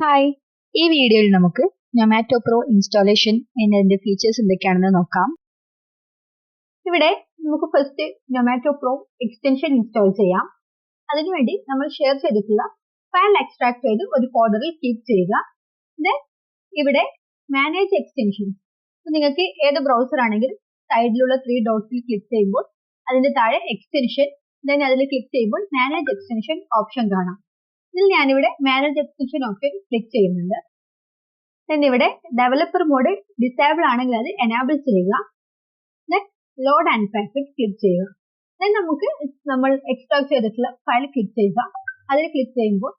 Hi, ഈ വീഡിയോയിൽ നമുക്ക് Zomato Pro ഇൻസ്റ്റാളേഷൻ എന്നതിന്റെ ഫീച്ചേഴ്സ് എന്തൊക്കെയാണെന്ന് നോക്കാം. ഇവിടെ നമുക്ക് first Zomato Pro extension install ചെയ്യാം. അതിനുവേണ്ടി നമ്മൾ ഷെയർ ചെയ്തിട്ടുള്ള ഫയൽ എക്സ്ട്രാക്ട് ചെയ്ത് ഒരു ഫോൾഡറിൽ കീപ്പ് ചെയ്യുക. ദെൻ ഇവിടെ മാനേജ് എക്സ്റ്റൻഷൻസ്, നിങ്ങൾക്ക് ഏത് ബ്രൗസർ ആണെങ്കിലും സൈഡിലുള്ള 3 ഡോട്ട്സിൽ ക്ലിക്ക് ചെയ്യുമ്പോൾ അതിന്റെ താഴെ എക്സ്റ്റൻഷൻ, ദെൻ അതിൽ ക്ലിക്ക് ചെയ്യുമ്പോൾ മാനേജ് എക്സ്റ്റൻഷൻ ഓപ്ഷൻ കാണാം. ഇതിൽ ഞാനിവിടെ മാനേജ് എക്സ്റ്റൻഷൻ ഓപ്ഷൻ ക്ലിക്ക് ചെയ്യുന്നുണ്ട്. ദെൻ ഇവിടെ ഡെവലപ്പർ മോഡ് ഡിസേബിൾ ആണെങ്കിൽ അത് എനാബിൾ ചെയ്യുക. Then load and packet click ചെയ്യുക. ദെൻ നമുക്ക് നമ്മൾ എക്സ്ട്രാക്ട് ചെയ്തിട്ടുള്ള ഫയൽ ക്ലിക്ക് ചെയ്യുക. അതിൽ ക്ലിക്ക് ചെയ്യുമ്പോൾ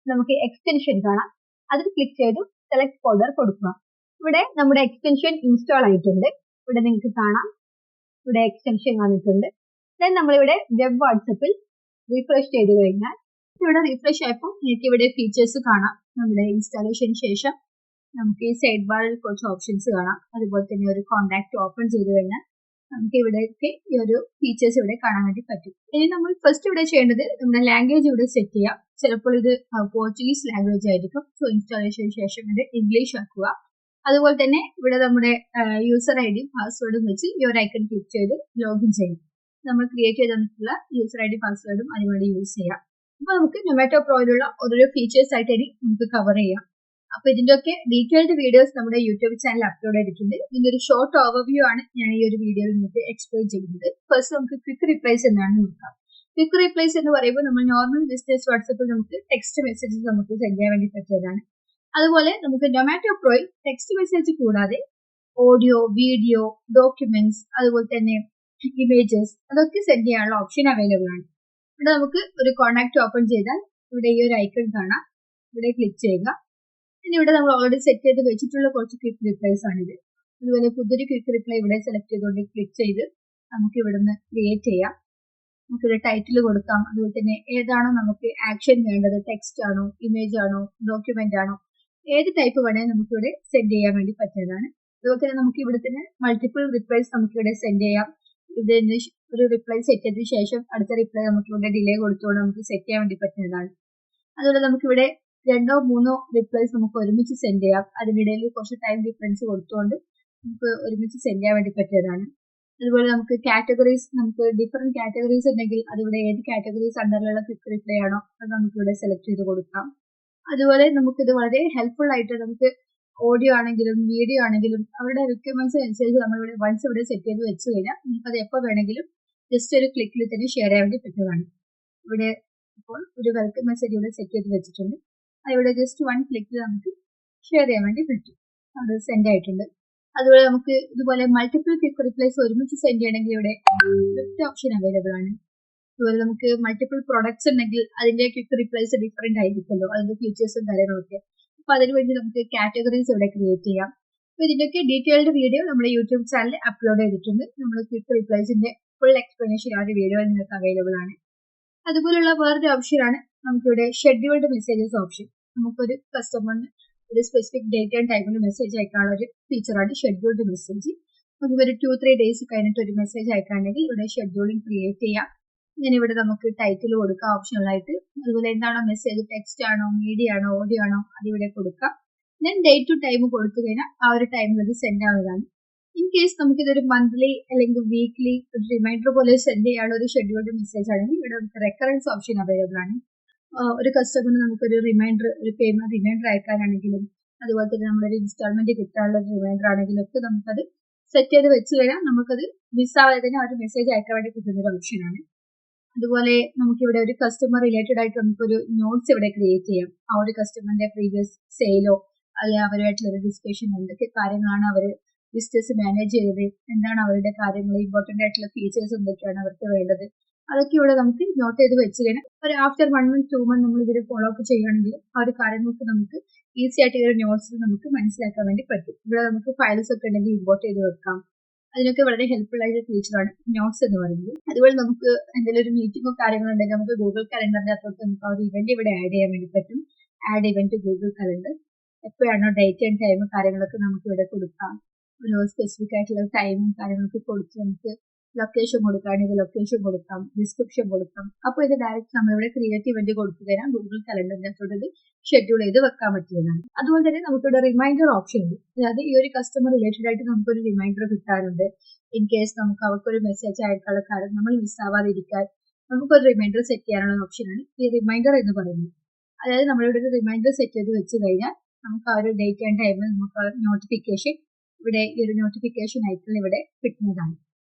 നമുക്ക് എക്സ്റ്റൻഷൻ കാണാം. അതിൽ ക്ലിക്ക് ചെയ്ത് സെലക്ട് ഫോൾഡർ കൊടുക്കുക. ഇവിടെ നമ്മുടെ എക്സ്റ്റൻഷൻ ഇൻസ്റ്റാൾ ആയിട്ടുണ്ട്. ഇവിടെ നിങ്ങൾക്ക് കാണാം, ഇവിടെ എക്സ്റ്റൻഷൻ വന്നിട്ടുണ്ട്. ദെൻ നമ്മളിവിടെ വെബ് വാട്സപ്പിൽ റീഫ്രഷ് ചെയ്ത് കഴിഞ്ഞാൽ ഇവിടെ റീഫ്രഷ് ആയപ്പോൾ എനിക്ക് ഇവിടെ ഫീച്ചേഴ്സ് കാണാം. നമ്മുടെ ഇൻസ്റ്റാളേഷന് ശേഷം നമുക്ക് ഈ സൈഡ് ബാറിൽ കുറച്ച് ഓപ്ഷൻസ് കാണാം. അതുപോലെ തന്നെ ഒരു കോൺടാക്ട് ഓപ്പൺ ചെയ്ത് കഴിഞ്ഞാൽ നമുക്ക് ഇവിടെയൊക്കെ ഈ ഒരു ഫീച്ചേഴ്സ് ഇവിടെ കാണാൻ വേണ്ടി പറ്റും. ഇനി നമ്മൾ ഫസ്റ്റ് ഇവിടെ ചെയ്യേണ്ടത് നമ്മുടെ ലാംഗ്വേജ് ഇവിടെ സെറ്റ് ചെയ്യാം. ചിലപ്പോൾ ഇത് പോർച്ചുഗീസ് ലാംഗ്വേജ് ആയിരിക്കും. സോ ഇൻസ്റ്റാളേഷന് ശേഷം ഇത് ഇംഗ്ലീഷ് ആക്കുക. അതുപോലെ തന്നെ ഇവിടെ നമ്മുടെ യൂസർ ഐ ഡിയും പാസ്വേഡും വെച്ച് ഈ ഒരു ഐക്കൺ ക്ലിക്ക് ചെയ്ത് ലോഗിൻ ചെയ്യും. നമ്മൾ ക്രിയേറ്റ് ചെയ്ത് തന്നിട്ടുള്ള യൂസർ ഐ ഡി പാസ്വേഡും അതിനുവേണ്ടി യൂസ് ചെയ്യാം. അപ്പൊ നമുക്ക് Zomato Proയിലുള്ള ഓരോ ഫീച്ചേഴ്സ് ആയിട്ട് ഇനി നമുക്ക് കവർ ചെയ്യാം. അപ്പൊ ഇതിന്റെയൊക്കെ ഡീറ്റെയിൽഡ് വീഡിയോസ് നമ്മുടെ യൂട്യൂബ് ചാനൽ അപ്ലോഡ് ചെയ്തിട്ടുണ്ട്. ഇതിന്റെ ഒരു ഷോർട്ട് ഓവർവ്യൂ ആണ് ഞാൻ ഈ ഒരു വീഡിയോയിൽ നിങ്ങൾക്ക് എക്സ്പ്ലെയിൻ ചെയ്യുന്നത്. ഫസ്റ്റ് നമുക്ക് ക്വിക്ക് റിപ്ലൈസ് എന്നാണ് നോക്കാം. ക്വിക്ക് റിപ്ലൈസ് എന്ന് പറയുമ്പോൾ നമ്മൾ നോർമൽ ബിസിനസ് വാട്സപ്പിൽ നമുക്ക് ടെക്സ്റ്റ് മെസ്സേജസ് നമുക്ക് സെൻഡ് ചെയ്യാൻ വേണ്ടി പറ്റിയതാണ്. അതുപോലെ നമുക്ക് Zomato Proയിൽ ടെക്സ്റ്റ് മെസ്സേജ് കൂടാതെ ഓഡിയോ, വീഡിയോ, ഡോക്യുമെന്റ്സ്, അതുപോലെ തന്നെ ഇമേജസ് അതൊക്കെ സെൻഡ് ചെയ്യാനുള്ള ഓപ്ഷൻ അവൈലബിൾ ആണ്. ഇവിടെ നമുക്ക് ഒരു കോൺടാക്ട് ഓപ്പൺ ചെയ്താൽ ഇവിടെ ഈ ഒരു ഐക്കൺ കാണാം. ഇവിടെ ക്ലിക്ക് ചെയ്യുക. ഇനി ഇവിടെ നമ്മൾ ഓൾറെഡി സെറ്റ് ചെയ്ത് വെച്ചിട്ടുള്ള കുറച്ച് ക്വിക്ക് റിപ്ലൈസ് ആണിത്. അതുപോലെ പുതിയൊരു ക്വിക്ക് റിപ്ലൈ ഇവിടെ സെലക്ട് ചെയ്തുകൊണ്ട് ക്ലിക്ക് ചെയ്ത് നമുക്ക് ഇവിടുന്ന് ക്രിയേറ്റ് ചെയ്യാം. നമുക്കിവിടെ ടൈറ്റിൽ കൊടുക്കാം. അതുപോലെ തന്നെ ഏതാണോ നമുക്ക് ആക്ഷൻ വേണ്ടത്, ടെക്സ്റ്റ് ആണോ, ഇമേജ് ആണോ, ഡോക്യുമെന്റ് ആണോ, ഏത് ടൈപ്പ് വേണേൽ നമുക്കിവിടെ സെൻഡ് ചെയ്യാൻ വേണ്ടി പറ്റുന്നതാണ്. അതുപോലെ തന്നെ നമുക്ക് ഇവിടെ തന്നെ മൾട്ടിപ്പിൾ റിപ്ലൈസ് നമുക്കിവിടെ സെൻഡ് ചെയ്യാം. ഇതിന് ഒരു റിപ്ലൈ സെറ്റ് ചെയ്തതിനു ശേഷം അടുത്ത റിപ്ലൈ നമുക്ക് ഇവിടെ ഡിലേ കൊടുത്തുകൊണ്ട് നമുക്ക് സെറ്റ് ചെയ്യാൻ വേണ്ടി പറ്റുന്നതാണ്. അതുപോലെ നമുക്കിവിടെ 2 or 3 റിപ്ലൈസ് നമുക്ക് ഒരുമിച്ച് സെൻഡ് ചെയ്യാം. അതിനിടയിൽ കുറച്ച് ടൈം ഡിഫറൻസ് കൊടുത്തുകൊണ്ട് നമുക്ക് ഒരുമിച്ച് സെൻഡ് ചെയ്യാൻ വേണ്ടി പറ്റിയതാണ്. അതുപോലെ നമുക്ക് കാറ്റഗറീസ്, നമുക്ക് ഡിഫറെന്റ് കാറ്റഗറീസ് ഉണ്ടെങ്കിൽ അതിവിടെ ഏത് കാറ്റഗറീസ് അണ്ടറിലുള്ള ക്വിക്ക് റിപ്ലൈ ആണോ അത് നമുക്കിവിടെ സെലക്ട് ചെയ്ത് കൊടുക്കാം. അതുപോലെ നമുക്കിത് വളരെ ഹെൽപ്ഫുൾ ആയിട്ട് നമുക്ക് ഓഡിയോ ആണെങ്കിലും വീഡിയോ ആണെങ്കിലും അവരുടെ റിക്വയർമെന്റ്സ് അനുസരിച്ച് നമ്മളിവിടെ വൺസ് ഇവിടെ സെറ്റ് ചെയ്ത് വെച്ച് കഴിഞ്ഞാൽ നമുക്കത് എപ്പോൾ വേണമെങ്കിലും ജസ്റ്റ് ഒരു ക്ലിക്കിൽ തന്നെ ഷെയർ ചെയ്യാൻ വേണ്ടി പറ്റുന്നതാണ്. ഇവിടെ ഇപ്പോൾ ഒരു വെൽക്കം മെസ്സേജ് ഇവിടെ സെറ്റ് ചെയ്ത് വെച്ചിട്ടുണ്ട്. അതിവിടെ ജസ്റ്റ് 1 ക്ലിക്കിൽ നമുക്ക് ഷെയർ ചെയ്യാൻ വേണ്ടി പറ്റും. അത് സെൻഡ് ആയിട്ടുണ്ട്. അതുപോലെ നമുക്ക് ഇതുപോലെ മൾട്ടിപ്പിൾ ക്വിക്ക് റിപ്ലൈസ് ഒരുമിച്ച് സെൻഡ് ചെയ്യണമെങ്കിൽ ഇവിടെ സ്ക്രിപ്റ്റ് ഓപ്ഷൻ അവൈലബിൾ ആണ്. അതുപോലെ നമുക്ക് മൾട്ടിപ്പിൾ പ്രൊഡക്ട്സ് ഉണ്ടെങ്കിൽ അതിന്റെ ക്വിക്ക് റിപ്ലൈസ് ഡിഫറെന്റ് ആയിരിക്കുമല്ലോ, അതിന്റെ ഫീച്ചേഴ്സും കാര്യങ്ങളൊക്കെ. അപ്പൊ അതിനുവേണ്ടി നമുക്ക് കാറ്റഗറീസ് ഇവിടെ ക്രിയേറ്റ് ചെയ്യാം. അപ്പൊ ഇതിന്റെയൊക്കെ ഡീറ്റെയിൽഡ് വീഡിയോ നമ്മുടെ യൂട്യൂബ് ചാനലിൽ അപ്ലോഡ് ചെയ്തിട്ടുണ്ട്. നമ്മൾ ക്വിക്ക് റിപ്ലൈസിന്റെ ഫുൾ എക്സ്പ്ലനേഷൻ ആ ഒരു വീഡിയോ നിങ്ങൾക്ക് അവൈലബിൾ ആണ്. അതുപോലുള്ള വേറൊരു ഓപ്ഷനാണ് നമുക്കിവിടെ ഷെഡ്യൂൾഡ് മെസ്സേജസ് ഓപ്ഷൻ. നമുക്കൊരു കസ്റ്റമറിന് ഒരു സ്പെസിഫിക് ഡേറ്റ് ആൻഡ് ടൈമിൽ മെസ്സേജ് അയക്കാനുള്ള ഒരു ഫീച്ചറാണ് ഷെഡ്യൂൾഡ് മെസ്സേജ്. നമുക്ക് ഒരു 2-3 ഡേയ്സ് കഴിഞ്ഞിട്ട് ഒരു മെസ്സേജ് അയക്കാണെങ്കിൽ ഇവിടെ ഷെഡ്യൂളിംഗ് ക്രിയേറ്റ് ചെയ്യാം. ഇങ്ങനെ ഇവിടെ നമുക്ക് ടൈറ്റിൽ കൊടുക്കാം ഓപ്ഷണലായിട്ട്. അതുപോലെ എന്താണോ മെസ്സേജ്, ടെക്സ്റ്റ് ആണോ, മീഡിയ ആണോ, ഓഡിയോ ആണോ അതിവിടെ കൊടുക്കാം. ദെൻ ഡേറ്റ് ടു ടൈം കൊടുത്തു കഴിഞ്ഞാൽ ആ ഒരു ടൈമിൽ അത് സെൻഡ് ആവുന്നതാണ്. ഇൻ കേസ് നമുക്കിതൊരു മന്ത്ലി അല്ലെങ്കിൽ വീക്ക്ലി ഒരു റിമൈൻഡർ പോലെ സെൻഡ് ചെയ്യാനുള്ള ഒരു ഷെഡ്യൂൾഡ് മെസ്സേജ് ആണെങ്കിൽ ഇവിടെ നമുക്ക് റെക്കറൻസ് ഓപ്ഷൻ അവൈലബിൾ ആണ്. ഒരു കസ്റ്റമറിന് നമുക്കൊരു റിമൈൻഡർ, ഒരു പേയ്മെന്റ് റിമൈൻഡർ അയക്കാനാണെങ്കിലും അതുപോലെ തന്നെ നമ്മളൊരു ഇൻസ്റ്റാൾമെന്റ് കിട്ടാനുള്ള ഒരു റിമൈൻഡർ ആണെങ്കിലും ഒക്കെ നമുക്കത് സെറ്റ് ചെയ്ത് വെച്ച് കഴിഞ്ഞാൽ നമുക്കത് മിസ്സാവാതെ തന്നെ ആ ഒരു മെസ്സേജ് അയക്കാൻ വേണ്ടി കിട്ടുന്ന ഒരു ഓപ്ഷനാണ്. അതുപോലെ നമുക്കിവിടെ ഒരു കസ്റ്റമർ റിലേറ്റഡ് ആയിട്ട് നമുക്കൊരു നോട്ട്സ് ഇവിടെ ക്രിയേറ്റ് ചെയ്യാം. ആ ഒരു കസ്റ്റമറിന്റെ പ്രീവിയസ് സെയിലോ അല്ലെങ്കിൽ അവരുമായിട്ടുള്ള ഒരു ഡിസ്കഷൻ, എന്തൊക്കെ കാര്യങ്ങളാണ് അവർ ബിസിനസ് മാനേജ് ചെയ്തത്, എന്താണ് അവരുടെ കാര്യങ്ങൾ, ഇമ്പോർട്ടന്റ് ആയിട്ടുള്ള ഫീച്ചേഴ്സ് എന്തൊക്കെയാണ് അവർക്ക് വേണ്ടത്, അതൊക്കെ ഇവിടെ നമുക്ക് നോട്ട് ചെയ്ത് വെച്ച് കഴിഞ്ഞാൽ ഒരു ആഫ്റ്റർ 1 month 2 month നമ്മൾ ഇതിൽ ഫോളോ അപ്പ് ചെയ്യുകയാണെങ്കിൽ ആ ഒരു കാര്യങ്ങൾക്ക് നമുക്ക് ഈസി ആയിട്ട് ഈ ഒരു നോട്ട്സ് നമുക്ക് മനസ്സിലാക്കാൻ വേണ്ടി പറ്റും. ഇവിടെ നമുക്ക് ഫയൽസ് ഒക്കെ ഉണ്ടെങ്കിൽ ഇമ്പോർട്ട് ചെയ്ത് വെക്കാം. അതിനൊക്കെ വളരെ ഹെൽപ്ഫുൾ ആയിട്ട് ഫീച്ചറാണ് നോട്ട്സ് എന്ന് പറയുന്നത്. അതുപോലെ നമുക്ക് എന്തെങ്കിലും ഒരു മീറ്റിംഗോ കാര്യങ്ങളുണ്ടെങ്കിൽ നമുക്ക് ഗൂഗിൾ കലണ്ടറിന്റെ അകത്തോട്ട് നമുക്ക് ആ ഒരു ഇവന്റ് ഇവിടെ ആഡ് ചെയ്യാൻ വേണ്ടി പറ്റും. Add event Google calendar. എപ്പോഴാണോ ഡേറ്റ് ആൻഡ് ടൈമും കാര്യങ്ങളൊക്കെ നമുക്ക് ഇവിടെ കൊടുക്കാം. ഒരു സ്പെസിഫിക് ആയിട്ടുള്ള ടൈമും കാര്യങ്ങളൊക്കെ കൊടുത്ത് നമുക്ക് ലൊക്കേഷൻ കൊടുക്കുകയാണെങ്കിൽ ലൊക്കേഷൻ കൊടുക്കാം, ഡിസ്ക്രിപ്ഷൻ കൊടുക്കാം. അപ്പോൾ ഇത് ഡയറക്റ്റ് നമ്മളിവിടെ ക്രിയേറ്റ് ഇവന്റ് കൊടുക്കുകയാണ് ഗൂഗിൾ കലണ്ടറിനകത്തോട് ഷെഡ്യൂൾ ചെയ്ത് വെക്കാൻ പറ്റുന്നതാണ്. അതുപോലെ തന്നെ നമുക്കിവിടെ റിമൈൻഡർ ഓപ്ഷൻ ഉണ്ട്. അതായത് ഈ ഒരു കസ്റ്റമർ റിലേറ്റഡ് ആയിട്ട് നമുക്കൊരു റിമൈൻഡർ കിട്ടാറുണ്ട്. ഇൻ കേസ് നമുക്ക് അവർക്കൊരു മെസ്സേജ് അയക്കാനുള്ള കാര്യം നമ്മൾ മിസ്സാവാതിരിക്കാൻ നമുക്കൊരു റിമൈൻഡർ സെറ്റ് ചെയ്യാനുള്ള ഓപ്ഷനാണ് ഈ റിമൈൻഡർ എന്ന് പറയുന്നത്. അതായത് നമ്മളിവിടെ ഒരു റിമൈൻഡർ സെറ്റ് ചെയ്ത് വെച്ച് കഴിഞ്ഞാൽ നമുക്ക് ആ ഒരു ഡേറ്റ് ആൻഡ് ടൈമിൽ നമുക്ക് നോട്ടിഫിക്കേഷൻ ഇവിടെ ഈ ഒരു നോട്ടിഫിക്കേഷൻ ഐക്കൺ ഇവിടെ കിട്ടുന്നതാണ്.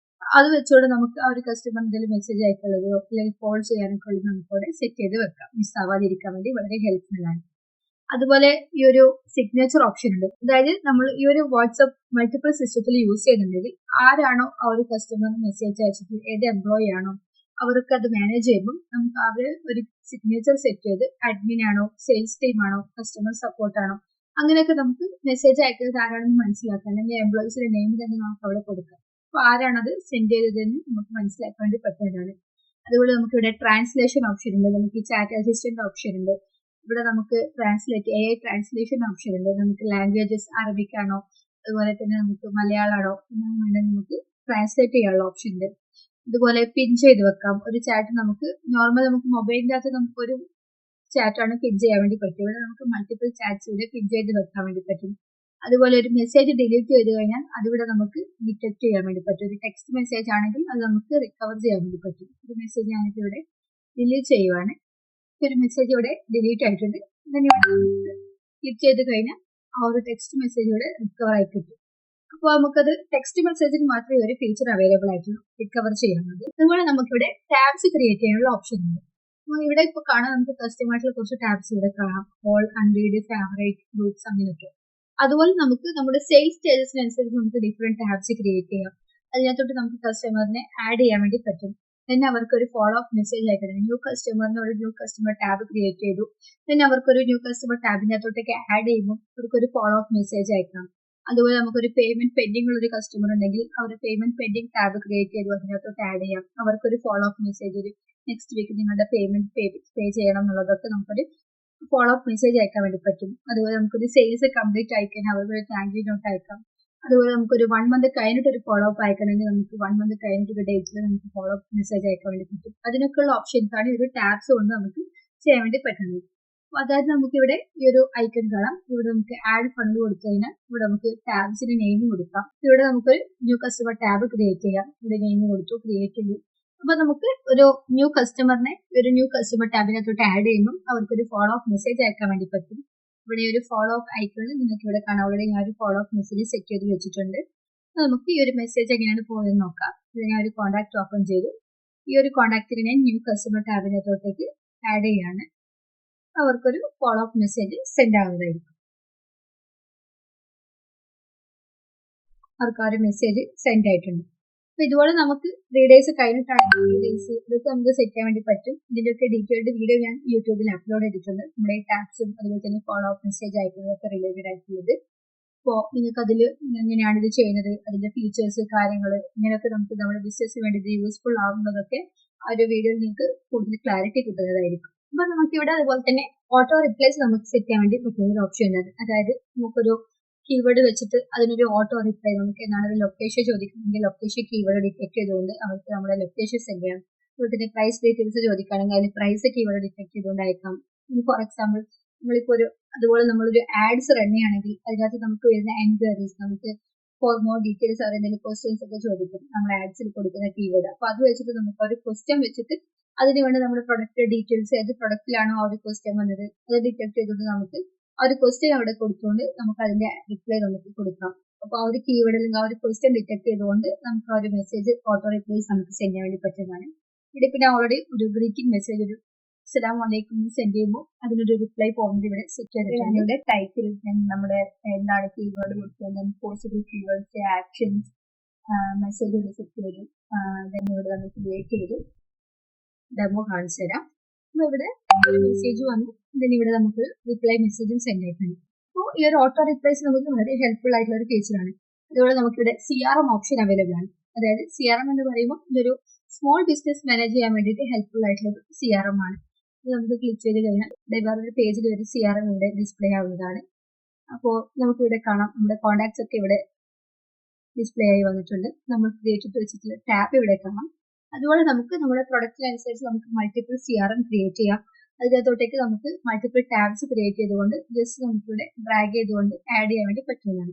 അത് വെച്ചുകൊണ്ട് നമുക്ക് ആ ഒരു കസ്റ്റമർ എന്തെങ്കിലും മെസ്സേജ് അയക്കുള്ളതോ അല്ലെങ്കിൽ കോൾ ചെയ്യാനൊക്കെ ഉള്ളത് നമുക്ക് അവിടെ സെറ്റ് ചെയ്ത് വെക്കാം. മിസ്സാവാതിരിക്കാൻ വേണ്ടി വളരെ ഹെൽപ്ഫുൾ ആണ്. അതുപോലെ ഈ ഒരു സിഗ്നേച്ചർ ഓപ്ഷൻ ഉണ്ട്. അതായത് നമ്മൾ ഈ ഒരു വാട്സ്ആപ്പ് മൾട്ടിപ്പിൾ സിസ്റ്റത്തിൽ യൂസ് ചെയ്യുന്നുണ്ടെങ്കിൽ ആരാണോ ആ ഒരു കസ്റ്റമർ മെസ്സേജ് അയച്ചിട്ട് ഏത് എംപ്ലോയി ആണോ അവർക്ക് അത് മാനേജ് ചെയ്യുമ്പോൾ നമുക്ക് അവർ ഒരു സിഗ്നേച്ചർ സെറ്റ് ചെയ്ത് അഡ്മിൻ ആണോ, സെയിൽസ് ടീം ആണോ, കസ്റ്റമർ സപ്പോർട്ട് ആണോ, അങ്ങനെയൊക്കെ നമുക്ക് മെസ്സേജ് അയക്കുന്നത് ആരാണെന്ന് മനസ്സിലാക്കാൻ അല്ലെങ്കിൽ എംപ്ലോയീസിന്റെ നെയിം തന്നെ നമുക്ക് അവിടെ കൊടുക്കാം. അപ്പോൾ ആരാണത് സെൻഡ് ചെയ്തതെന്ന് നമുക്ക് മനസ്സിലാക്കാൻ വേണ്ടി പറ്റുന്നതാണ്. അതുപോലെ നമുക്ക് ഇവിടെ ട്രാൻസ്ലേഷൻ ഓപ്ഷൻ ഉണ്ട്, നമുക്ക് ചാറ്റ് അസിസ്റ്റന്റ് ഓപ്ഷൻ ഉണ്ട്, ഇവിടെ നമുക്ക് ട്രാൻസ്ലേറ്റ് AI ട്രാൻസ്ലേഷൻ ഓപ്ഷൻ ഉണ്ട്, നമുക്ക് ലാംഗ്വേജസ് അറബിക് ആണോ അതുപോലെ തന്നെ നമുക്ക് മലയാളമാണോ വേണമെങ്കിൽ നമുക്ക് ട്രാൻസ്ലേറ്റ് ചെയ്യാനുള്ള ഓപ്ഷൻ ഉണ്ട്. ഇതുപോലെ പിൻ ചെയ്ത് വെക്കാം. ഒരു ചാറ്റ് നമുക്ക് നോർമൽ നമുക്ക് മൊബൈലിന്റെ അകത്ത് നമുക്കൊരു ചാറ്റാണ് പിൻ ചെയ്യാൻ വേണ്ടി പറ്റും. ഇവിടെ നമുക്ക് മൾട്ടിപ്പിൾ ചാറ്റ്സ് ഇവിടെ പിൻ ചെയ്ത് വെക്കാൻ വേണ്ടി പറ്റും. അതുപോലെ ഒരു മെസ്സേജ് ഡിലീറ്റ് ചെയ്ത് കഴിഞ്ഞാൽ അതിവിടെ നമുക്ക് ഡിറ്റക്ട് ചെയ്യാൻ വേണ്ടി പറ്റും. ഒരു ടെക്സ്റ്റ് മെസ്സേജ് ആണെങ്കിൽ അത് നമുക്ക് റിക്കവർ ചെയ്യാൻ വേണ്ടി പറ്റും. ഒരു മെസ്സേജ് ഞാനിപ്പോൾ ഇവിടെ ഡിലീറ്റ് ചെയ്യുവാണ്. ഒരു മെസ്സേജ് ഇവിടെ ഡിലീറ്റ് ആയിട്ടുണ്ട്. ക്ലിക്ക് ചെയ്ത് കഴിഞ്ഞാൽ ആ ഒരു ടെക്സ്റ്റ് മെസ്സേജ് ഇവിടെ റിക്കവർ ആയി കിട്ടും. അപ്പോൾ നമുക്കത് ടെക്സ്റ്റ് മെസ്സേജിന് മാത്രമേ ഒരു ഫീച്ചർ അവൈലബിൾ ആയിട്ടുള്ളൂ റിക്കവർ ചെയ്യാനുള്ളത്. അതുപോലെ നമുക്കിവിടെ ടാബ്സ് ക്രിയേറ്റ് ചെയ്യാനുള്ള ഓപ്ഷൻ ഉണ്ട്. അപ്പോൾ ഇവിടെ ഇപ്പോൾ കാണാൻ നമുക്ക് കസ്റ്റമേഴ്സിലെ കുറച്ച് ടാബ്സ് ഇവിടെ കാണാം. ഓൾ, അൺറീഡ്, ഫേവറേറ്റ്, ഗ്രൂപ്പ്സ് അങ്ങനെയൊക്കെ. അതുപോലെ നമുക്ക് നമ്മുടെ സെയിൽസ് സ്റ്റേജസിനനുസരിച്ച് നമുക്ക് ഡിഫറെന്റ് ടാബ്സ് ക്രിയേറ്റ് ചെയ്യാം. അതിനകത്തോട്ട് നമുക്ക് കസ്റ്റമറിനെ ആഡ് ചെയ്യാൻ വേണ്ടി പറ്റും. പിന്നെ അവർക്ക് ഒരു ഫോളോ അപ്പ് മെസ്സേജ് അയക്കണം. ന്യൂ കസ്റ്റമറിന് ഒരു ന്യൂ കസ്റ്റമർ ടാബ് ക്രിയേറ്റ് ചെയ്തു. പിന്നെ അവർക്കൊരു ന്യൂ കസ്റ്റമർ ടാബിനകത്തോട്ടേക്ക് ആഡ് ചെയ്യുമ്പോൾ അവർക്കൊരു ഫോളോ അപ്പ് മെസ്സേജ് അയക്കണം. അതുപോലെ നമുക്കൊരു പേയ്മെന്റ് പെൻഡിംഗ് ഉള്ള ഒരു കസ്റ്റമർ ഉണ്ടെങ്കിൽ അവർ പേയ്മെന്റ് പെൻഡിംഗ് ടാബ് ക്രിയേറ്റ് ചെയ്തു അതിനകത്തോട്ട് ആഡ് ചെയ്യാം. അവർക്കൊരു ഫോളോ അപ്പ് മെസ്സേജ്, ഒരു നെക്സ്റ്റ് വീക്ക് നിങ്ങളുടെ പേയ്മെന്റ് പേ ചെയ്യണം എന്നുള്ളതൊക്കെ നമുക്കൊരു ഫോളോ അപ്പ് മെസ്സേജ് അയക്കാൻ വേണ്ടി പറ്റും. അതുപോലെ നമുക്കൊരു സെയിൽസ് കംപ്ലീറ്റ് അയക്കാൻ അവർക്കൊരു താങ്ക് യു നോട്ട് അയക്കാം. അതുപോലെ നമുക്കൊരു 1 മന്ത് കഴിഞ്ഞിട്ട് ഒരു ഫോളോ അപ്പ് അയക്കണമെങ്കിൽ നമുക്ക് 1 മന്ത് കഴിഞ്ഞിട്ട് ഒരു ഡേറ്റിൽ നമുക്ക് ഫോളോ അപ്പ് മെസ്സേജ് അയക്കാൻ വേണ്ടി പറ്റും. അതിനൊക്കെയുള്ള ഓപ്ഷൻസ് ആണ് ഈ ഒരു ടാബ്സ് കൊണ്ട് നമുക്ക് ചെയ്യാൻ വേണ്ടി പറ്റുന്നത്. അതായത് നമുക്ക് ഇവിടെ ഈ ഒരു ഐക്കൺ കാണാം. ഇവിടെ നമുക്ക് ആഡ് ഫണ്ട് കൊടുത്തു കഴിഞ്ഞാൽ ഇവിടെ നമുക്ക് ടാബ്സിന് നെയിം കൊടുക്കാം. ഇവിടെ നമുക്കൊരു ന്യൂ കസ്റ്റമർ ടാബ് ക്രിയേറ്റ് ചെയ്യാം. ഇവിടെ നെയിം കൊടുത്തു, ക്രിയേറ്റ് ചെയ്തു. അപ്പൊ നമുക്ക് ഒരു ന്യൂ കസ്റ്റമറിനെ ഒരു ന്യൂ കസ്റ്റമർ ടാബിനകത്തോട്ട് ആഡ് ചെയ്യുമ്പോൾ അവർക്കൊരു ഫോളോ അപ്പ് മെസ്സേജ് അയക്കാൻ വേണ്ടി പറ്റും. ഇവിടെ ഒരു ഫോളോ അപ്പ് ഐക്കണിൽ നിങ്ങൾക്ക് ഇവിടെ കാണാം. അവിടെ ഞാൻ ഒരു ഫോളോ അപ്പ് മെസ്സേജ് സെറ്റ് ചെയ്ത് വെച്ചിട്ടുണ്ട്. നമുക്ക് ഈ ഒരു മെസ്സേജ് എങ്ങനെയാണ് പോയതെന്ന് നോക്കാം. ഇത് ഞാൻ ഒരു കോൺടാക്ട് ഓപ്പൺ ചെയ്തു. ഈ ഒരു കോൺടാക്റ്റിനെ ഞാൻ ന്യൂ കസ്റ്റമർ ടാബിനകത്തോട്ടേക്ക് ആഡ് ചെയ്യാണ്. അവർക്കൊരു ഫോളോ അപ്പ് മെസ്സേജ് സെൻഡ് ആവുന്നതായിരിക്കും. അവർക്ക് ആ ഒരു മെസ്സേജ് സെൻഡ് ആയിട്ടുണ്ട്. അപ്പൊ ഇതുപോലെ നമുക്ക് 3 ഡേയ്സ് കഴിഞ്ഞിട്ടാണ് ഇതൊക്കെ നമുക്ക് സെറ്റ് ചെയ്യാൻ വേണ്ടി പറ്റും. ഇതിന്റെയൊക്കെ ഡീറ്റെയിൽഡ് വീഡിയോ ഞാൻ യൂട്യൂബിൽ അപ്ലോഡ് ചെയ്തിട്ടുണ്ട്. നമ്മുടെ ടാബ്സും അതുപോലെ തന്നെ ഫോളോ അപ്പ് മെസ്സേജ് അയക്കുന്നതൊക്കെ റിലേറ്റഡ് ആയിട്ടുള്ളത്. അപ്പോൾ നിങ്ങൾക്ക് അതിൽ എങ്ങനെയാണ് ഇത് ചെയ്യുന്നത്, അതിന്റെ ഫീച്ചേഴ്സ്, കാര്യങ്ങൾ ഇങ്ങനെയൊക്കെ നമുക്ക് നമ്മുടെ ബിസിനസ്സിന് വേണ്ടി ഇത് യൂസ്ഫുൾ ആവുന്നതൊക്കെ ആ ഒരു വീഡിയോയിൽ നിങ്ങൾക്ക് കൂടുതൽ ക്ലാരിറ്റി കിട്ടുന്നതായിരിക്കും. അപ്പൊ നമുക്കിവിടെ അതുപോലെ തന്നെ ഓട്ടോ റിപ്ലേസ് നമുക്ക് സെറ്റ് ചെയ്യാൻ വേണ്ടി പറ്റുന്ന ഒരു ഓപ്ഷൻ ഉണ്ട്. അതായത് നമുക്കൊരു കീവേഡ് വെച്ചിട്ട് അതിനൊരു ഓട്ടോ റിപ്ലൈ, നമുക്ക് എന്താണ് ഒരു ലൊക്കേഷൻ ചോദിക്കുന്നെങ്കിൽ ലൊക്കേഷൻ കീവേഡ് ഡിറ്റക്ട് ചെയ്തുകൊണ്ട് അവർക്ക് നമ്മുടെ ലൊക്കേഷൻ സെൻഡ് ചെയ്യാം. അതുപോലെ തന്നെ പ്രൈസ് ഡീറ്റെയിൽസ് ചോദിക്കുകയാണെങ്കിൽ അതിന് പ്രൈസ് കീവേഡ് ഡിറ്റക്ട് ചെയ്തുകൊണ്ട് അയക്കാം. ഫോർ എക്സാമ്പിൾ നമ്മളിപ്പോൾ ഒരു അതുപോലെ നമ്മളൊരു ആഡ്സ് റൺ ചെയ്യുകയാണെങ്കിൽ അതിനകത്ത് നമുക്ക് വരുന്ന എൻക്വയറീസ്, നമുക്ക് ഫോർ മോർ ഡീറ്റെയിൽസ് എന്തെങ്കിലും ക്വസ്റ്റ്യൻസ് ഒക്കെ ചോദിക്കും നമ്മൾ ആഡ്സിൽ കൊടുക്കുന്ന കീവേഡ്. അപ്പൊ അത് വെച്ചിട്ട് നമുക്ക് ഒരു ക്വസ്റ്റ്യൻ വെച്ചിട്ട് അതിന് വേണ്ടി നമ്മുടെ പ്രൊഡക്റ്റ് ഡീറ്റെയിൽസ്, ഏത് പ്രൊഡക്റ്റിലാണോ ആ ഒരു ക്വസ്റ്റ്യൻ വന്നത് അത് ഡിറ്റക്ട് ചെയ്തുകൊണ്ട് നമുക്ക് ആ ഒരു ക്വസ്റ്റ്യൻ അവിടെ കൊടുത്തുകൊണ്ട് നമുക്ക് അതിന്റെ റിപ്ലൈ നമുക്ക് കൊടുക്കാം. അപ്പൊ ആ ഒരു കീവേഡ് അല്ലെങ്കിൽ ആ ഒരു ക്വസ്റ്റ്യൻ ഡിറ്റക്ട് ചെയ്തുകൊണ്ട് നമുക്ക് ആ ഒരു മെസ്സേജ് ഓട്ടോ റിപ്ലൈസ് നമുക്ക് സെൻഡ് ചെയ്യാൻ വേണ്ടി പറ്റുന്നതാണ്. ഇവിടെ പിന്നെ ഓൾറെഡി ഒരു ഗ്രീറ്റിംഗ് മെസ്സേജ്, ഒരു അസ്സലാമു അലൈക്കും സെൻഡ് ചെയ്യുമ്പോൾ അതിനൊരു റിപ്ലൈ പോയിന്റ് ഇവിടെ സെറ്റ് ചെയ്തിട്ടുണ്ട്. ഇവിടെ ടൈറ്റിൽ നമ്മുടെ എന്താണ് കീവേഡ് കൊടുക്കുന്നത്, പോസിബിൾ കീവേഡ്സ്, ആക്ഷൻസ്, മെസ്സേജ് ഇവിടെ സെറ്റ് ചെയ്തു. ഇവിടെ നമുക്ക് ക്രിയേറ്റ് ചെയ്തു ഡെമോ കാണിച്ചു തരാം. അപ്പൊ ഇവിടെ മെസ്സേജ് വന്നു. ഇവിടെ നമുക്ക് റിപ്ലൈ മെസ്സേജും സെൻഡ് ആയിട്ടുണ്ട്. അപ്പോൾ ഈ ഒരു ഓട്ടോ റിപ്ലൈസ് നമുക്ക് വളരെ ഹെൽപ്ഫുൾ ആയിട്ടുള്ള ഒരു ഫീച്ചറാണ്. അതുപോലെ നമുക്കിവിടെ CRM ഓപ്ഷൻ അവൈലബിൾ ആണ്. അതായത് CRM എന്ന് പറയുമ്പോൾ ഇതൊരു സ്മോൾ ബിസിനസ് മാനേജ് ചെയ്യാൻ വേണ്ടിയിട്ട് ഹെൽപ്ഫുൾ ആയിട്ടുള്ള ഒരു CRM ആണ്. ഇത് നമുക്ക് ക്ലിക്ക് ചെയ്ത് കഴിഞ്ഞാൽ വേറൊരു പേജിൽ ഒരു CRM ഇവിടെ ഡിസ്പ്ലേ ആവുന്നതാണ്. അപ്പോൾ നമുക്കിവിടെ കാണാം നമ്മുടെ കോൺടാക്ട്സ് ഒക്കെ ഇവിടെ ഡിസ്പ്ലേ ആയി വന്നിട്ടുണ്ട്. നമ്മൾ ക്രിയേറ്റ് ചെയ്ത് വെച്ചിട്ടുള്ള ടാബ് ഇവിടെ കാണാം. അതുപോലെ നമുക്ക് നമ്മുടെ പ്രൊഡക്റ്റിനനുസരിച്ച് നമുക്ക് മൾട്ടിപ്പിൾ CRM ക്രിയേറ്റ് ചെയ്യാം. അതിനകത്തോട്ടേക്ക് നമുക്ക് മൾട്ടിപ്പിൾ ടാബ്സ് ക്രിയേറ്റ് ചെയ്തുകൊണ്ട് ജസ്റ്റ് നമുക്കിവിടെ ഡ്രാഗ് ചെയ്തുകൊണ്ട് ആഡ് ചെയ്യാൻ വേണ്ടി പറ്റുന്നതാണ്.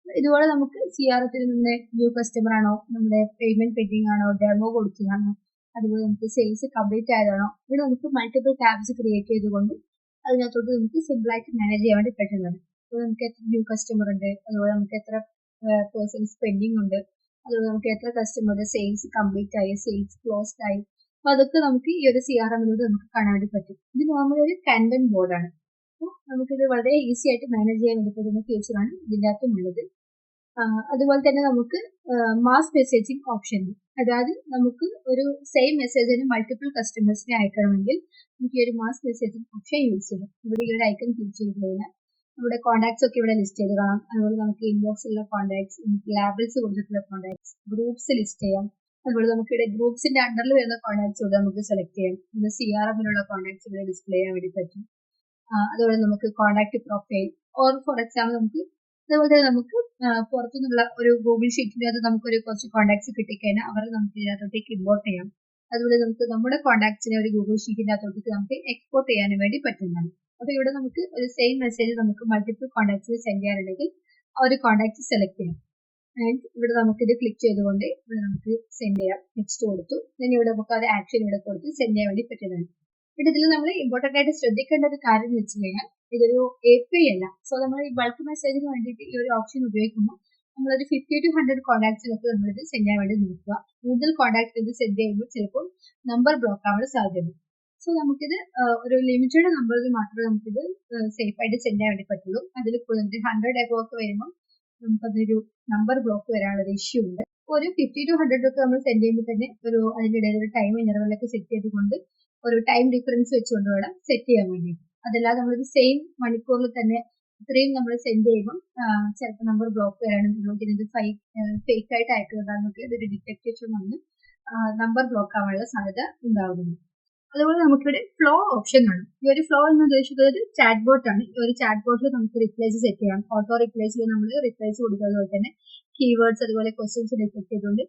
ഇതുപോലെ നമുക്ക് CRMത്തിൽ നമ്മുടെ ന്യൂ കസ്റ്റമർ ആണോ, നമ്മുടെ പേയ്മെന്റ് പെൻഡിങ് ആണോ, ഡെമോ കൊടുക്കുകയാണോ, അതുപോലെ നമുക്ക് സെയിൽസ് കംപ്ലീറ്റ് ആയതാണോ, ഇവിടെ നമുക്ക് മൾട്ടിപ്പിൾ ടാബ്സ് ക്രിയേറ്റ് ചെയ്തുകൊണ്ട് അതിനകത്തോട്ട് നമുക്ക് സിമ്പിൾ ആയിട്ട് മാനേജ് ചെയ്യാൻ വേണ്ടി പറ്റുന്നതാണ്. അപ്പോൾ നമുക്ക് എത്ര ന്യൂ കസ്റ്റമർ ഉണ്ട്, അതുപോലെ നമുക്ക് എത്ര പേഴ്സൺസ് പെൻഡിങ് ഉണ്ട്, അതുപോലെ നമുക്ക് എത്ര കസ്റ്റമറുടെ സെയിൽസ് കംപ്ലീറ്റ് ആയി, സെയിൽസ് ക്ലോസ്ഡ് ആയി, അപ്പൊ അതൊക്കെ നമുക്ക് ഈ ഒരു CRMലൂടെ നമുക്ക് കാണാൻ വേണ്ടി പറ്റും. ഇത് നോർമലി ഒരു കണ്ടന്റ് ബോർഡാണ്. അപ്പോൾ നമുക്കിത് വളരെ ഈസി ആയിട്ട് മാനേജ് ചെയ്യാൻ വേണ്ടി പറ്റുന്ന ഫീച്ചറാണ് ഇതിൻ്റെ അകത്തും ഉള്ളത്. അതുപോലെ തന്നെ നമുക്ക് മാസ് മെസ്സേജിങ് ഓപ്ഷൻ, അതായത് നമുക്ക് ഒരു സെയിം മെസ്സേജിന് മൾട്ടിപ്പിൾ കസ്റ്റമേഴ്സിനെ അയക്കണമെങ്കിൽ നമുക്ക് ഈ ഒരു മാസ് മെസ്സേജിങ് ഓപ്ഷൻ യൂസ് ചെയ്യാം. ഇവിടെ ഈ ഒരു ഐക്കൺ ക്ലിക്ക് ചെയ്ത് കഴിഞ്ഞാൽ നമ്മുടെ കോൺടാക്ട്സ് ഒക്കെ ഇവിടെ ലിസ്റ്റ് ചെയ്ത് കാണാം. അതുപോലെ നമുക്ക് ഇൻബോക്സിലുള്ള കോൺടാക്ട്സ്, നമുക്ക് ലാബിൾസ് കൊടുത്തിട്ടുള്ള കോൺടാക്ട്സ്, ഗ്രൂപ്പ്സ് ലിസ്റ്റ് ചെയ്യാം. അതുപോലെ നമുക്ക് ഇവിടെ ഗ്രൂപ്പ്സിന്റെ അണ്ടറിൽ വരുന്ന കോൺടാക്ട്സ് ഇവിടെ നമുക്ക് സെലക്ട് ചെയ്യാം. നമ്മുടെ CRMലുള്ള കോൺടാക്ട്സ് ഇവിടെ ഡിസ്പ്ലേ ചെയ്യാൻ വേണ്ടി പറ്റും. അതുപോലെ നമുക്ക് contact profile or for example നമുക്ക് അതുപോലെ തന്നെ നമുക്ക് പുറത്തുനിന്നുള്ള ഒരു ഗൂഗിൾ ഷീറ്റിനകത്ത് നമുക്കൊരു കുറച്ച് കോൺടാക്ട്സ് കിട്ടിക്കഴിഞ്ഞാൽ അവരെ നമുക്ക് ഇതിനകത്തോട്ടേക്ക് ഇമ്പോർട്ട് ചെയ്യാം. അതുപോലെ നമുക്ക് നമ്മുടെ കോൺടാക്ട്സിനെ ഒരു ഗൂഗിൾ ഷീറ്റിനകത്തോട്ടേക്ക് നമുക്ക് എക്സ്പോർട്ട് ചെയ്യാനും വേണ്ടി പറ്റുന്നതാണ്. അപ്പൊ ഇവിടെ നമുക്ക് ഒരു സെയിം മെസ്സേജ് നമുക്ക് മൾട്ടിപ്പിൾ കോൺടാക്ട്സിന് സെൻഡ് ചെയ്യാനുണ്ടെങ്കിൽ ആ ഒരു കോൺടാക്ട് സെലക്ട് ചെയ്യാം. ആൻഡ് ഇവിടെ നമുക്ക് ഇത് ക്ലിക്ക് ചെയ്തുകൊണ്ട് ഇവിടെ നമുക്ക് സെൻഡ് ചെയ്യാം. നെക്സ്റ്റ് കൊടുത്തു, then ഇവിടെ നമുക്ക് അത് ആക്ഷൻ ഇവിടെ കൊടുത്ത് സെൻഡ് ചെയ്യാൻ വേണ്ടി പറ്റുന്നതാണ്. ഇതിൽ നമ്മൾ ഇമ്പോർട്ടന്റ് ആയിട്ട് ശ്രദ്ധിക്കേണ്ട ഒരു കാര്യം എന്ന് വെച്ച് കഴിഞ്ഞാൽ ഇതൊരു API അല്ല. സോ നമ്മൾ ഈ ബൾക്ക് മെസ്സേജിന് വേണ്ടിയിട്ട് ഈ ഒരു ഓപ്ഷൻ ഉപയോഗിക്കുമ്പോൾ നമ്മളൊരു 50 to 100 കോൺടാക്ട്സിനൊക്കെ നമ്മളിത് സെൻഡ് ചെയ്യാൻ വേണ്ടി നോക്കുക. കൂടുതൽ കോൺടാക്ട് ഇത് സെൻഡ് ചെയ്യുമ്പോൾ ചിലപ്പോൾ നമ്പർ ബ്ലോക്ക് ആവാൻ സാധ്യതയുണ്ട്. സോ നമുക്കിത് ഒരു ലിമിറ്റഡ് നമ്പറിൽ മാത്രമേ നമുക്കിത് സേഫ് ആയിട്ട് സെൻഡ് ചെയ്യാൻ വേണ്ടി പറ്റുള്ളൂ. അതിൽ കൂടുതൽ 100 എബോ ഒക്കെ വരുമ്പോൾ നമുക്കതൊരു നമ്പർ ബ്ലോക്ക് വരാനുള്ള ഇഷ്യൂ ഉണ്ട്. ഒരു 50 to 100 ഒക്കെ നമ്മൾ സെൻഡ് ചെയ്യുമ്പോൾ തന്നെ ഒരു അതിനിടയിൽ ഒരു ടൈം ഇന്റർവെല്ലൊക്കെ സെറ്റ് ചെയ്തുകൊണ്ട് ഒരു ടൈം ഡിഫറൻസ് വെച്ചുകൊണ്ട് വേണം സെറ്റ് ചെയ്യാൻ വേണ്ടി. അതല്ലാതെ നമ്മളൊരു സെയിം മണിക്കൂറിൽ തന്നെ ഇത്രയും നമ്മൾ സെൻഡ് ചെയ്യുമ്പോൾ ചിലപ്പോൾ നമ്പർ ബ്ലോക്ക് വരാനും ഇത് ഫേക്ക് ആയിട്ട് അയക്കുന്നതാണെന്നൊക്കെ ഇതൊരു ഡിറ്റക്ടേഷൻ വന്ന് നമ്പർ ബ്ലോക്ക് ആവാനുള്ള സാധ്യത ഉണ്ടാകുന്നു. അതുപോലെ നമുക്കിവിടെ ഫ്ലോ ഓപ്ഷൻ ആണ്. ഈ ഒരു ഫ്ലോ എന്ന് ഉദ്ദേശിക്കുന്നത് ചാറ്റ് ബോട്ട് ആണ്. ഈ ഒരു ചാറ്റ് ബോട്ടിൽ നമുക്ക് റിപ്ലൈസ് സെറ്റ് ചെയ്യാം. ഓട്ടോ റിപ്ലൈസിൽ നമ്മൾ റിപ്ലൈസ് കൊടുക്കുന്നത് പോലെ തന്നെ കീവേഡ്സ് അതുപോലെ ക്വസ്റ്റ്യൻസ് ഡിറ്റക്ട് ചെയ്തുകൊണ്ട്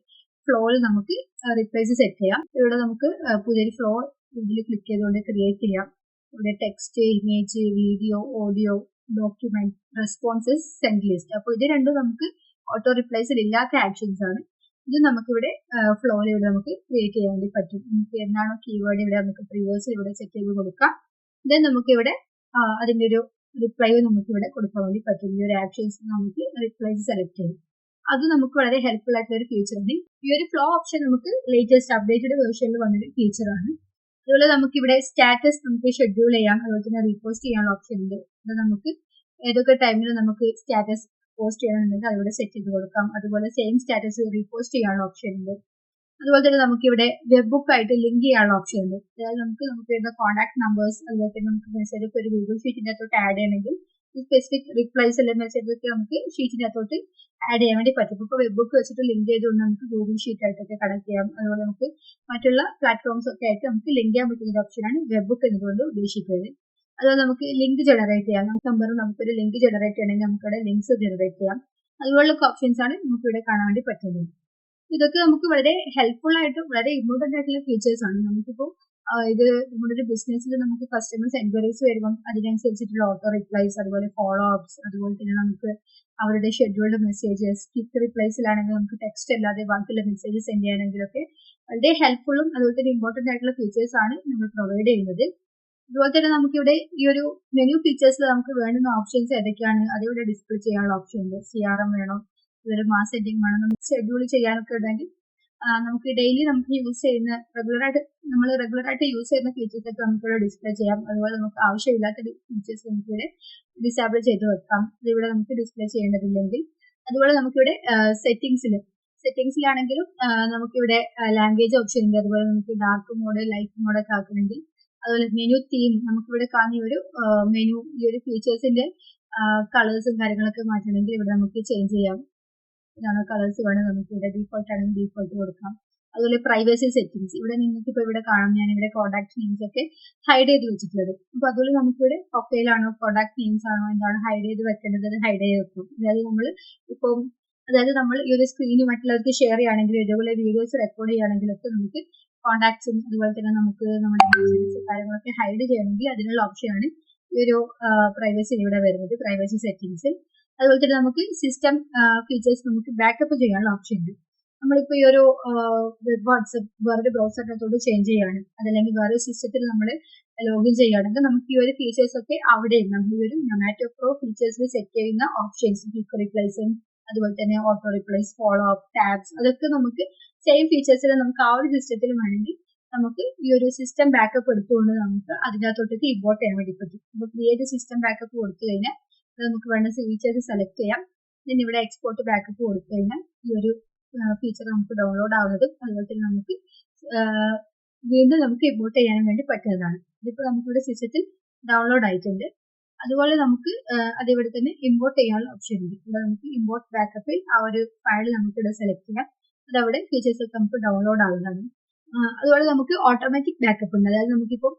ഫ്ലോയിൽ നമുക്ക് റിപ്ലൈസ് സെറ്റ് ചെയ്യാം. ഇവിടെ നമുക്ക് പുതിയൊരു ഫ്ലോ ഇതിൽ ക്ലിക്ക് ചെയ്തുകൊണ്ട് ക്രിയേറ്റ് ചെയ്യാം. ഇവിടെ text, image, video, audio, document, responses, send list. അപ്പോൾ ഇത് രണ്ടും നമുക്ക് ഓട്ടോ റിപ്ലൈസിൽ ഇല്ലാത്ത ആക്ഷൻസ് ആണ്. ഇത് നമുക്കിവിടെ ഫ്ലോയിൽ ഇവിടെ നമുക്ക് ക്രിയേറ്റ് ചെയ്യാൻ വേണ്ടി പറ്റും. നമുക്ക് എന്താണോ കീവേഡ് ഇവിടെ നമുക്ക് പ്രീവിയസ് ഇവിടെ സെറ്റ് ചെയ്ത് കൊടുക്കാം. ദെൻ നമുക്കിവിടെ അതിന്റെ ഒരു റിപ്ലൈ നമുക്ക് ഇവിടെ കൊടുക്കാൻ വേണ്ടി പറ്റും. ഈ ഒരു ആക്ഷൻസ് നമുക്ക് റിപ്ലൈസ് സെലക്ട് ചെയ്യും. അത് നമുക്ക് വളരെ ഹെൽപ്ഫുൾ ആയിട്ടുള്ള ഒരു ഫീച്ചറാണ്. ഈ ഒരു ഫ്ലോ ഓപ്ഷൻ നമുക്ക് ലേറ്റസ്റ്റ് അപ്ഡേറ്റഡ് വേർഷനിൽ വന്നൊരു ഫീച്ചറാണ്. അതുപോലെ നമുക്ക് ഇവിടെ സ്റ്റാറ്റസ് നമുക്ക് ഷെഡ്യൂൾ ചെയ്യാം. അതുപോലെ തന്നെ റീപോസ്റ്റ് ചെയ്യാനുള്ള ഓപ്ഷൻ ഉണ്ട്. അത് നമുക്ക് ഏതൊക്കെ ടൈമിൽ നമുക്ക് സ്റ്റാറ്റസ് പോസ്റ്റ് ചെയ്യണമെന്നുണ്ടെങ്കിൽ അതിവിടെ സെറ്റ് ചെയ്ത് കൊടുക്കാം. അതുപോലെ സെയിം സ്റ്റാറ്റസ് റീപോസ്റ്റ് ചെയ്യാനുള്ള ഓപ്ഷൻ ഉണ്ട്. അതുപോലെ തന്നെ നമുക്ക് ഇവിടെ വെബ് ബുക്ക് ആയിട്ട് ലിങ്ക് ചെയ്യാനുള്ള ഓപ്ഷൻ ഉണ്ട്. അതായത് നമുക്ക് വരുന്ന കോൺടാക്ട് നമ്പേഴ്സ് അതുപോലെ തന്നെ നമുക്ക് മെസ്സേജ് ഒക്കെ ഒരു ഗൂഗിൾ ഷീറ്റിന്റെ അകത്തോട്ട് ആഡ് ചെയ്യണമെങ്കിൽ ഈ സ്പെസിഫിക് റിപ്ലൈസ് അല്ലെങ്കിൽ മെസ്സേജ് ഒക്കെ നമുക്ക് ഷീറ്റിന്റെ അകത്തോട്ട് ആഡ് ചെയ്യാൻ വേണ്ടി പറ്റും. ഇപ്പോൾ വെബ് ബുക്ക് വെച്ചിട്ട് ലിങ്ക് ചെയ്തുകൊണ്ട് നമുക്ക് ഗൂഗിൾ ഷീറ്റ് ആയിട്ടൊക്കെ കണക്ട് ചെയ്യാം. അതുപോലെ നമുക്ക് മറ്റുള്ള പ്ലാറ്റ്ഫോംസ് ഒക്കെ ആയിട്ട് നമുക്ക് ലിങ്ക് ചെയ്യാൻ പറ്റുന്ന ഒരു ഓപ്ഷനാണ് വെബ് ബുക്ക് എന്നതുകൊണ്ട് ഉദ്ദേശിക്കുന്നത്. അതുപോലെ നമുക്ക് ലിങ്ക് ജനറേറ്റ് ചെയ്യാം. നമ്പർ നമുക്കൊരു ലിങ്ക് ജനറേറ്റ് ചെയ്യണമെങ്കിൽ നമുക്കിവിടെ ലിങ്ക്സ് ജനറേറ്റ് ചെയ്യാം. അതുപോലുള്ള ഓപ്ഷൻസ് ആണ് നമുക്ക് ഇവിടെ കാണാൻ വേണ്ടി പറ്റുന്നത്. ഇതൊക്കെ നമുക്ക് വളരെ ഹെൽപ്ഫുൾ ആയിട്ട് വളരെ ഇമ്പോർട്ടന്റ് ആയിട്ടുള്ള ഫീച്ചേഴ്സ് ആണ്. നമുക്കിപ്പോൾ ഇത് നമ്മുടെ ഒരു ബിസിനസ്സിൽ നമുക്ക് കസ്റ്റമേഴ്സ് എൻക്വയറീസ് വരുമ്പം അതിനനുസരിച്ചിട്ടുള്ള ഓട്ടോ റിപ്ലൈസ് അതുപോലെ ഫോളോ അപ്സ് അതുപോലെ തന്നെ നമുക്ക് അവരുടെ ഷെഡ്യൂൾഡ് മെസ്സേജസ് ക്വിക്ക് റിപ്ലൈസിലാണെങ്കിൽ നമുക്ക് ടെക്സ്റ്റ് അല്ലാതെ ബാക്കിയുള്ള മെസ്സേജ് സെൻഡ് ചെയ്യാനെങ്കിലൊക്കെ വളരെ ഹെൽപ്ഫുള്ളും അതുപോലെ തന്നെ ഇമ്പോർട്ടന്റ് ആയിട്ടുള്ള ഫീച്ചേഴ്സ് ആണ് നമ്മൾ പ്രൊവൈഡ് ചെയ്യുന്നത്. അതുപോലെ തന്നെ നമുക്കിവിടെ ഈ ഒരു മെനു ഫീച്ചേഴ്സിൽ നമുക്ക് വേണ്ടുന്ന ഓപ്ഷൻസ് ഏതൊക്കെയാണ് അതിവിടെ ഡിസ്പ്ലേ ചെയ്യാനുള്ള ഓപ്ഷൻ ഉണ്ട്. CRM വേണോ, ഇതൊരു മാസ് സെറ്റിംഗ് വേണം, നമുക്ക് ഷെഡ്യൂൾ ചെയ്യാനൊക്കെ ഉണ്ടെങ്കിൽ നമുക്ക് ഡെയിലി നമുക്ക് യൂസ് ചെയ്യുന്ന റെഗുലർ ആയിട്ട് യൂസ് ചെയ്യുന്ന ഫീച്ചേഴ്സ് ഒക്കെ നമുക്കിവിടെ ഡിസ്പ്ലേ ചെയ്യാം. അതുപോലെ നമുക്ക് ആവശ്യമില്ലാത്ത ഫീച്ചേഴ്സ് നമുക്കിവിടെ ഡിസേബിൾ ചെയ്ത് വെക്കാം. ഇതിവിടെ നമുക്ക് ഡിസ്പ്ലേ ചെയ്യേണ്ടതില്ലെങ്കിൽ. അതുപോലെ നമുക്കിവിടെ സെറ്റിംഗ്സിലാണെങ്കിലും നമുക്കിവിടെ ലാംഗ്വേജ് ഓപ്ഷൻ ഉണ്ട്. അതുപോലെ നമുക്ക് ഡാർക്ക് മോഡ് ലൈറ്റ് മോഡൊക്കെ ആക്കണമെങ്കിൽ അതുപോലെ മെനു തീം നമുക്കിവിടെ കാണുന്ന ഒരു മെനു ഈ ഒരു ഫീച്ചേഴ്സിന്റെ കളേഴ്സും കാര്യങ്ങളൊക്കെ മാറ്റണമെങ്കിൽ ഇവിടെ നമുക്ക് ചേഞ്ച് ചെയ്യാം. ഇതാണ് കളേഴ്സ് വേണം നമുക്ക് ഇവിടെ ഡീഫോൾട്ട് ആണെങ്കിൽ ഡീഫോൾട്ട് കൊടുക്കാം. അതുപോലെ പ്രൈവസി സെറ്റിംഗ്സ് ഇവിടെ നിങ്ങൾക്ക് ഇപ്പോൾ ഇവിടെ കാണാം. ഞാൻ ഇവിടെ കോൺടാക്ട് നെയിംസ് ഒക്കെ ഹൈഡ് ചെയ്ത് വെച്ചിട്ടുള്ളത്. അപ്പൊ അതുപോലെ നമുക്കിവിടെ പ്രൊഫൈലാണോ കോൺടാക്ട് നെയിംസ് ആണോ എന്താണ് ഹൈഡ് ചെയ്ത് വെക്കേണ്ടത് അത് ഹൈഡ് ചെയ്ത് വെക്കും. അതായത് നമ്മൾ ഇപ്പം അതായത് നമ്മൾ ഈ ഒരു സ്ക്രീന് മറ്റുള്ളവർക്ക് ഷെയർ ചെയ്യുകയാണെങ്കിലും ഇതേപോലെ വീഡിയോസ് റെക്കോർഡ് ചെയ്യുകയാണെങ്കിലും ഒക്കെ നമുക്ക് കോൺടാക്ട്സും അതുപോലെ തന്നെ നമുക്ക് നമ്മുടെ കാര്യങ്ങളൊക്കെ ഹൈഡ് ചെയ്യണമെങ്കിൽ അതിനുള്ള ഓപ്ഷനാണ് ഈ ഒരു പ്രൈവസി ഇവിടെ വരുന്നത്, പ്രൈവസി സെറ്റിംഗ്സ്. അതുപോലെ തന്നെ നമുക്ക് സിസ്റ്റം ഫീച്ചേഴ്സ് നമുക്ക് ബാക്കപ്പ് ചെയ്യാനുള്ള ഓപ്ഷൻ ഉണ്ട്. നമ്മളിപ്പോൾ ഈ ഒരു വാട്സപ്പ് വേറൊരു ബ്രൗസറിനകത്തോട് ചേഞ്ച് ചെയ്യാണ്, അതല്ലെങ്കിൽ വേറെ സിസ്റ്റത്തിൽ നമ്മൾ ലോഗിൻ ചെയ്യുകയാണെങ്കിൽ നമുക്ക് ഈ ഒരു ഫീച്ചേഴ്സ് ഒക്കെ അവിടെ നമ്മൾ ഈ ഒരു Zomato Pro ഫീച്ചേഴ്സിൽ സെറ്റ് ചെയ്യുന്ന ഓപ്ഷൻസ്, ക്വിക്ക് റീപ്ലേസിംഗ്, അതുപോലെ തന്നെ auto replace, follow up, tabs, അതൊക്കെ നമുക്ക് സെയിം ഫീച്ചേഴ്സിൽ നമുക്ക് ആ ഒരു സിസ്റ്റത്തിൽ വേണമെങ്കിൽ നമുക്ക് ഈ ഒരു സിസ്റ്റം ബാക്കപ്പ് എടുത്തുകൊണ്ട് നമുക്ക് അതിനകത്തോട്ടേക്ക് ഇമ്പോർട്ട് ചെയ്യാൻ വേണ്ടി പറ്റും. അപ്പോൾ ക്രിയേറ്റ് സിസ്റ്റം ബാക്കപ്പ് കൊടുത്തു കഴിഞ്ഞാൽ നമുക്ക് വേണ്ട ഫീച്ചേഴ്സ് സെലക്ട് ചെയ്യാം. പിന്നെ ഇവിടെ എക്സ്പോർട്ട് ബാക്കപ്പ് കൊടുത്തു കഴിഞ്ഞാൽ ഈ ഒരു ഫീച്ചർ നമുക്ക് ഡൗൺലോഡ് ആവുന്നതും അതുപോലെ തന്നെ നമുക്ക് വീണ്ടും നമുക്ക് ഇമ്പോർട്ട് ചെയ്യാൻ വേണ്ടി പറ്റുന്നതാണ്. ഇതിപ്പോൾ നമുക്കിവിടെ സിസ്റ്റത്തിൽ ഡൗൺലോഡ് ആയിട്ടുണ്ട്. അതുപോലെ നമുക്ക് അതിവിടെ തന്നെ ഇമ്പോർട്ട് ചെയ്യാനുള്ള ഓപ്ഷൻ ഉണ്ട്. ഇവിടെ നമുക്ക് ഇമ്പോർട്ട് ബാക്കപ്പിൽ ആ ഒരു ഫയൽ നമുക്കിവിടെ സെലക്ട് ചെയ്യാം. അതവിടെ ഫീച്ചേഴ്സ് ഒക്കെ നമുക്ക് ഡൗൺലോഡ് ആവുന്നതാണ്. അതുപോലെ നമുക്ക് ഓട്ടോമാറ്റിക് ബാക്കപ്പ് ഉണ്ട്. അതായത് നമുക്കിപ്പോൾ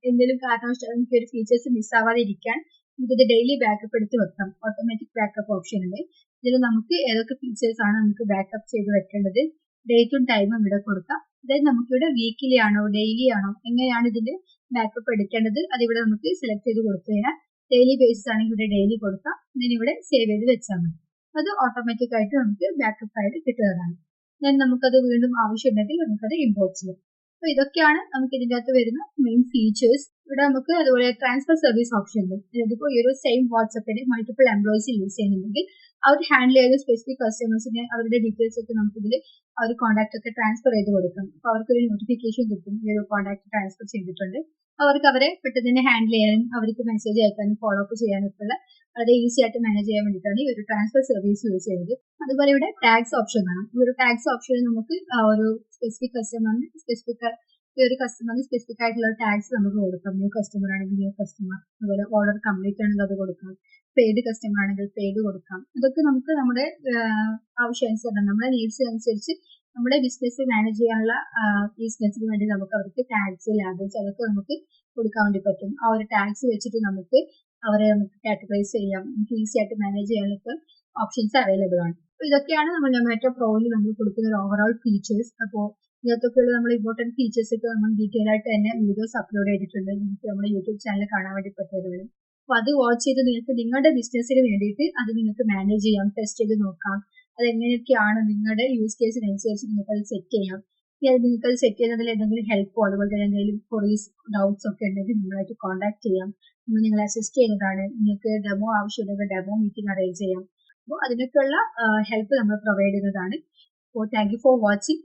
എന്തെങ്കിലും കാരണവശാൽ നമുക്ക് ഒരു ഫീച്ചേഴ്സ് മിസ്സാവാതെ ഇരിക്കാൻ നമുക്കിത് ഡെയിലി ബാക്കപ്പ് എടുത്ത് വെക്കാം. ഓട്ടോമാറ്റിക് ബാക്കപ്പ് ഓപ്ഷൻ ഉണ്ട്. ഇതിൽ നമുക്ക് ഏതൊക്കെ ഫീച്ചേഴ്സ് ആണ് നമുക്ക് ബാക്കപ്പ് ചെയ്ത് വെക്കേണ്ടത്, ഡേറ്റും ടൈമും ഇവിടെ കൊടുക്കാം. അതായത് നമുക്കിവിടെ വീക്കിലി ആണോ ഡെയിലി ആണോ എങ്ങനെയാണ് ഇതിന്റെ ബാക്കപ്പ് എടുക്കേണ്ടത് അതിവിടെ നമുക്ക് സെലക്ട് ചെയ്ത് കൊടുത്തു കഴിഞ്ഞാൽ ഡെയിലി ബേസിസ് ആണെങ്കിൽ ഇവിടെ ഡെയിലി കൊടുക്കാം. ഇതിനിവിടെ സേവ് ചെയ്ത് വെച്ചാൽ മതി. അത് ഓട്ടോമാറ്റിക് ആയിട്ട് നമുക്ക് ബാക്കപ്പ് ആയിട്ട് കിട്ടുന്നതാണ്. then നമുക്കത് വീണ്ടും ആവശ്യമുണ്ടെങ്കിൽ നമുക്കത് ഇമ്പോർട്ട് ചെയ്യാം. അപ്പോൾ ഇതൊക്കെയാണ് നമുക്ക് ഇതിൻ്റെ അകത്ത് വരുന്ന മെയിൻ ഫീച്ചേഴ്സ്. ഇവിടെ നമുക്ക് അതുപോലെ ട്രാൻസ്ഫർ സർവീസ് ഓപ്ഷൻ ഉണ്ട്. അതായത് ഇപ്പോൾ ഈ ഒരു സെയിം വാട്സപ്പിന് മൾട്ടിപ്പിൾ എംപ്ലോയീസ് യൂസ് ചെയ്യുന്നുണ്ടെങ്കിൽ അവർ ഹാൻഡിൽ ചെയ്ത സ്പെസിഫിക് കസ്റ്റമേഴ്സിന് അവരുടെ ഡീറ്റെയിൽസ് ഒക്കെ നമുക്കിതിൽ അവർ കോൺടാക്ട് ഒക്കെ ട്രാൻസ്ഫർ ചെയ്ത് കൊടുക്കാം. അപ്പോൾ അവർക്കൊരു നോട്ടിഫിക്കേഷൻ കിട്ടും ഈ ഒരു കോൺടാക്ട് ട്രാൻസ്ഫർ ചെയ്തിട്ടുണ്ട്. അവർക്ക് അവരെ പെട്ടെന്ന് തന്നെ ഹാൻഡിൽ ചെയ്യാനും അവർക്ക് മെസ്സേജ് അയക്കാനും ഫോളോ അപ്പ് ചെയ്യാനൊക്കെ ഉള്ള വളരെ ഈസി ആയിട്ട് മാനേജ് ചെയ്യാൻ വേണ്ടിയിട്ടാണ് ഈ ഒരു ട്രാൻസ്ഫർ സർവീസ് യൂസ് ചെയ്യുന്നത്. അതുപോലെ ഇവിടെ ടാക്സ് ഓപ്ഷൻ ആണ്. ഈ ഒരു ടാക്സ് ഓപ്ഷനിൽ നമുക്ക് ഒരു സ്പെസിഫിക് കസ്റ്റമറിന് സ്പെസിഫിക് ആയിട്ടുള്ള ടാക്സ് നമുക്ക് കൊടുക്കാം. ന്യൂ കസ്റ്റമർ ആണെങ്കിൽ ന്യൂ കസ്റ്റമർ, അതുപോലെ ഓർഡർ കംപ്ലീറ്റ് ആണെങ്കിൽ അത് കൊടുക്കാം. പെയ്ഡ് കസ്റ്റമർ ആണെങ്കിൽ പെയ്ഡ് കൊടുക്കാം. ഇതൊക്കെ നമുക്ക് നമ്മുടെ ആവശ്യാനുസരണം നമ്മുടെ നീഡ്സ് അനുസരിച്ച് നമ്മുടെ ബിസിനസ് മാനേജ് ചെയ്യാനുള്ള ബിസിനസ്സിന് വേണ്ടി നമുക്ക് അവർക്ക് ടാക്സ്, ലാബേജ് അതൊക്കെ നമുക്ക് കൊടുക്കാൻ വേണ്ടി പറ്റും. ആ ഒരു ടാക്സ് വെച്ചിട്ട് നമുക്ക് അവരെ നമുക്ക് കാറ്റഗറൈസ് ചെയ്യാം. നമുക്ക് ഈസി ആയിട്ട് മാനേജ് ചെയ്യാനൊക്കെ ഓപ്ഷൻസ് അവൈലബിൾ ആണ്. അപ്പോൾ ഇതൊക്കെയാണ് നമ്മൾ Zomato Proയിൽ നമ്മൾ കൊടുക്കുന്ന ഓവറോൾ ഫീച്ചേഴ്സ്. അപ്പോൾ ഇതിനകത്തൊക്കെയുള്ള നമ്മൾ ഇമ്പോർട്ടൻറ്റ് ഫീച്ചേഴ്സ് ഒക്കെ നമ്മൾ ഡീറ്റെയിൽ ആയിട്ട് തന്നെ വീഡിയോസ് അപ്ലോഡ് ചെയ്തിട്ടുണ്ട്. നിങ്ങൾക്ക് നമ്മുടെ യൂട്യൂബ് ചാനൽ കാണാൻ വേണ്ടി പറ്റുന്നതാണ്. അപ്പോൾ അത് വാച്ച് ചെയ്ത് നിങ്ങൾക്ക് നിങ്ങളുടെ ബിസിനസ്സിന് വേണ്ടിയിട്ട് അത് നിങ്ങൾക്ക് മാനേജ് ചെയ്യാം, ടെസ്റ്റ് ചെയ്ത് നോക്കാം. അതെങ്ങനെയൊക്കെയാണ് നിങ്ങളുടെ യൂസ് കേസിനനുസരിച്ച് നിങ്ങൾക്ക് അത് സെറ്റ് ചെയ്യാം. നിങ്ങൾക്ക് അത് സെറ്റ് ചെയ്യുന്നതിൽ എന്തെങ്കിലും ഹെൽപ്പോ അതുപോലെ തന്നെ എന്തെങ്കിലും ക്വറീസ്, ഡൗട്ട്സ് ഒക്കെ ഉണ്ടെങ്കിൽ നിങ്ങളായിട്ട് കോൺടാക്ട് ചെയ്യാം. നമ്മൾ നിങ്ങളെ അസിസ്റ്റ് ചെയ്യുന്നതാണ്. നിങ്ങൾക്ക് ഡെമോ ആവശ്യമുണ്ടെങ്കിൽ ഡെമോ മീറ്റിംഗ് അറേഞ്ച് ചെയ്യാം. അപ്പോൾ അതിനൊക്കെയുള്ള ഹെൽപ്പ് നമ്മൾ പ്രൊവൈഡ് ചെയ്യുന്നതാണ്. അപ്പോൾ താങ്ക് യു ഫോർ വാച്ചിങ്.